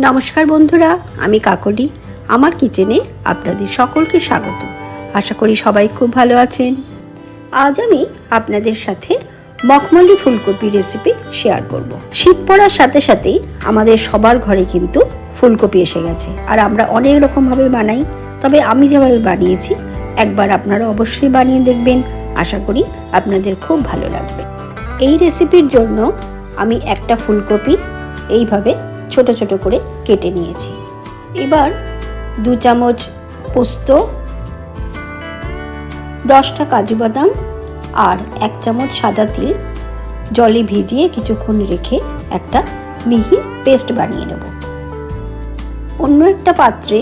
নমস্কার বন্ধুরা, আমি কাকলি। আমার কিচেনে আপনাদের সকলকে স্বাগত। আশা করি সবাই খুব ভালো আছেন। আজ আমি আপনাদের সাথে মখমলি ফুলকপি রেসিপি শেয়ার করব। শীত পড়ার সাথে সাথেই আমাদের সবার ঘরে কিন্তু ফুলকপি এসে গেছে, আর আমরা অনেক রকমভাবে বানাই। তবে আমি যেভাবে বানিয়েছি একবার আপনারা অবশ্যই বানিয়ে দেখবেন। আশা করি আপনাদের খুব ভালো লাগবে। এই রেসিপির জন্য আমি একটা ফুলকপি এইভাবে ছোট ছোট করে কেটে নিয়েছি। এবার 2 চামচ পোস্ত, 10টা কাজু বাদাম আর 1 চামচ সাদা তিল জলে ভিজিয়ে কিছুক্ষণ রেখে একটা মিহি পেস্ট বানিয়ে নেব। অন্য একটা পাত্রে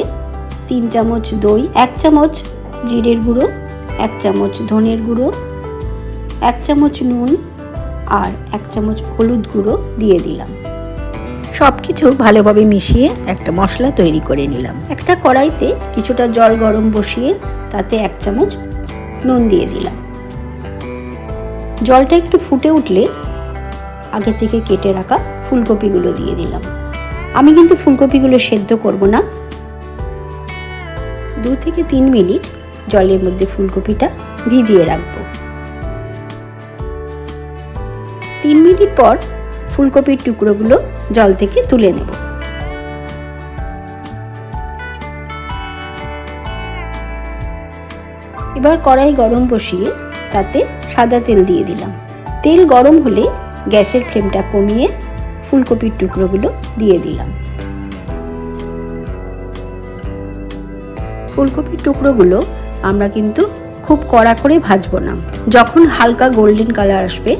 3 চামচ দই, 1 চামচ জিরের গুঁড়ো, 1 চামচ ধনের গুঁড়ো, 1 চামচ নুন আর 1 চামচ হলুদ গুঁড়ো দিয়ে দিলাম। সব কিছু ভালোভাবে মিশিয়ে একটা মশলা তৈরি করে নিলাম। একটা কড়াইতে কিছুটা জল গরম বসিয়ে তাতে 1 চামচ নুন দিয়ে দিলাম। জলটা একটু ফুটে উঠলে আগে থেকে কেটে রাখা ফুলকপিগুলো দিয়ে দিলাম। আমি কিন্তু ফুলকপিগুলো সেদ্ধ করব না। 2 থেকে 3 মিনিট জলের মধ্যে ফুলকপিটা ভিজিয়ে রাখবো। 3 মিনিট পর ফুলকপির টুকরোগুলো জল থেকে তুলে নেব। এবার কড়াই গরম বসিয়ে তাতে সাদা তেল দিয়ে দিলাম। তেল গরম হলে গ্যাসের ফ্লেমটা কমিয়ে ফুলকপির টুকরোগুলো দিয়ে দিলাম। ফুলকপির টুকরোগুলো আমরা কিন্তু খুব কড়া করে ভাজবো না। যখন হালকা গোল্ডেন কালার আসবে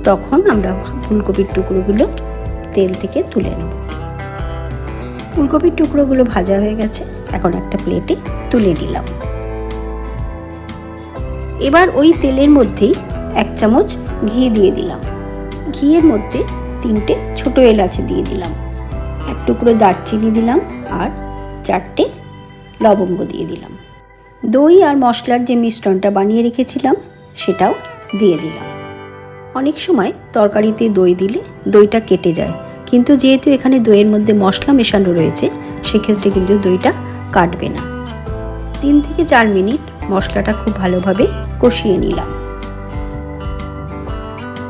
তখন আমরা ফুলকপির টুকরোগুলো তেল থেকে তুলে নেব। ফুলকপির টুকরোগুলো ভাজা হয়ে গেছে, এখন একটা প্লেটে তুলে নিলাম। এবার ওই তেলের মধ্যেই 1 চামচ ঘি দিয়ে দিলাম। ঘিয়ের মধ্যে 3টে ছোট এলাচ দিয়ে দিলাম, 1 টুকরো দারচিনি দিলাম আর 4টে লবঙ্গ দিয়ে দিলাম। দই আর মশলার যে মিশ্রণটা বানিয়ে রেখেছিলাম সেটাও দিয়ে দিলাম। অনেক সময় তরকারিতে দই দিলে দইটা কেটে যায়, কিন্তু যেহেতু এখানে দইয়ের মধ্যে মশলা মেশানো রয়েছে সেক্ষেত্রে কিন্তু দইটা কাটবে না। 3 থেকে 4 মিনিট মশলাটা খুব ভালোভাবে কষিয়ে নিলাম।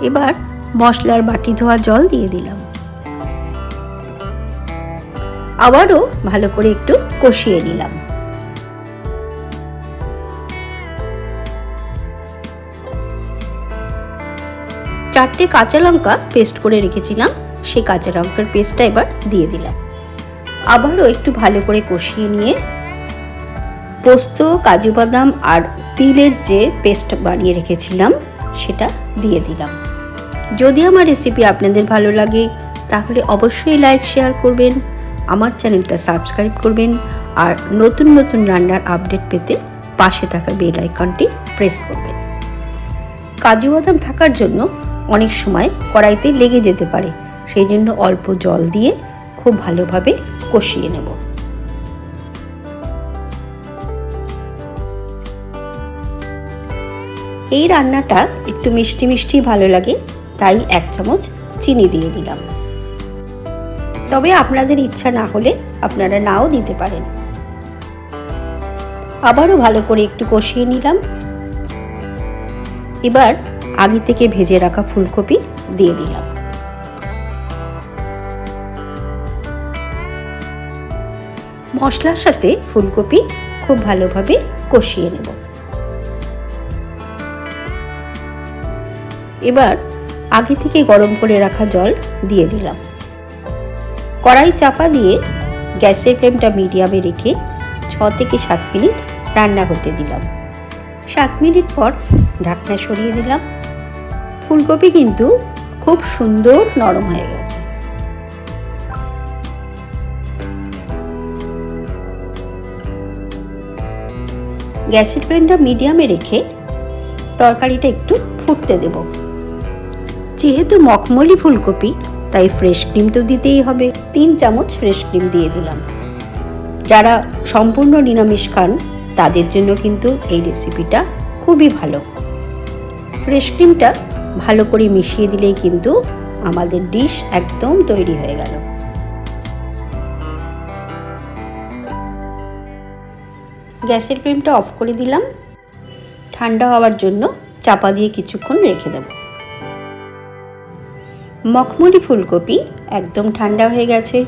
এবার মশলার বাটি ধোয়া জল দিয়ে দিলাম। আবারও ভালো করে একটু কষিয়ে নিলাম। চারটে কাঁচা লঙ্কা পেস্ট করে রেখেছিলাম, সেই কাঁচা লঙ্কার পেস্টটা এবার দিয়ে দিলাম। আবারও একটু ভালো করে কষিয়ে নিয়ে পোস্ত, কাজু বাদাম আর তিলের যে পেস্ট বানিয়ে রেখেছিলাম সেটা দিয়ে দিলাম। যদি আমার রেসিপি আপনাদের ভালো লাগে তাহলে অবশ্যই লাইক শেয়ার করবেন, আমার চ্যানেলটা সাবস্ক্রাইব করবেন আর নতুন নতুন রান্নার আপডেট পেতে পাশে থাকা বেল আইকনটি প্রেস করবেন। কাজু বাদাম থাকার জন্য অনেক সময় কড়াইতে লেগে যেতে পারে, সেই জন্য অল্প জল দিয়ে খুব ভালোভাবে কষিয়ে নেব। এই রান্নাটা একটু মিষ্টি মিষ্টি ভালো লাগে, তাই 1 চামচ চিনি দিয়ে দিলাম। তবে আপনাদের ইচ্ছা না হলে আপনারা নাও দিতে পারেন। আবারও ভালো করে একটু কষিয়ে নিলাম। এবার আগে থেকে ভেজে রাখা ফুলকপি দিয়ে দিলাম। মশলার সাথে ফুলকপি খুব ভালোভাবে কষিয়ে নেব। এবার আগে থেকে গরম করে রাখা জল দিয়ে দিলাম। কড়াই চাপা দিয়ে গ্যাসের ফ্লেমটা মিডিয়ামে রেখে 6 থেকে 7 মিনিট রান্না হতে দিলাম। 7 মিনিট পর ঢাকনা সরিয়ে দিলাম। ফুলকপি কিন্তু খুব সুন্দর নরম হয়ে গেছে। গ্যাসের ফ্লেমটা মিডিয়ামে রেখে তরকারিটা একটু ফুটতে দেব। যেহেতু মখমলি ফুলকপি তাই ফ্রেশ ক্রিম তো দিতেই হবে। 3 চামচ ফ্রেশ ক্রিম দিয়ে দিলাম। যারা সম্পূর্ণ নিরামিষ খান তাদের জন্য কিন্তু এই রেসিপিটা খুবই ভালো। ফ্রেশ ক্রিমটা ভালো করে মিশিয়ে দিলেই কিন্তু আমাদের ডিশ একদম তৈরি হয়ে গেল। গ্যাসের ফ্লেমটা অফ করে দিলাম। ঠান্ডা হওয়ার জন্য চাপা দিয়ে কিছুক্ষণ রেখে দেব। মখমলি ফুলকপি একদম ঠান্ডা হয়ে গেছে।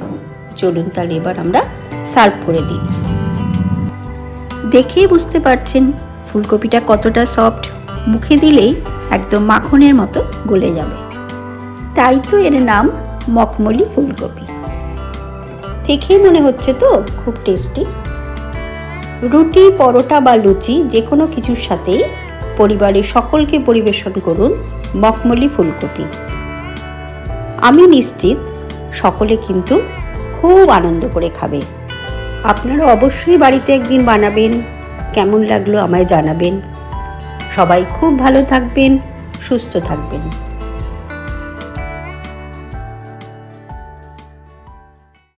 চলুন তাহলে এবার আমরা সার্ভ করে দিই। দেখেই বুঝতে পারছেন ফুলকপিটা কতটা সফট, মুখে দিলেই একদম মাখনের মতো গলে যাবে। তাই তো এর নাম মখমলি ফুলকপি। দেখেই মনে হচ্ছে তো খুব টেস্টি। রুটি, পরোটা বা লুচি যে কোনো কিছুর সাথেই পরিবারের সকলকে পরিবেশন করুন মখমলি ফুলকপি। আমি নিশ্চিত সকলে কিন্তু খুব আনন্দ করে খাবে। আপনারা অবশ্যই বাড়িতে একদিন বানাবেন, কেমন লাগলো আমায় জানাবেন। সবাই খুব ভালো থাকবেন, সুস্থ থাকবেন।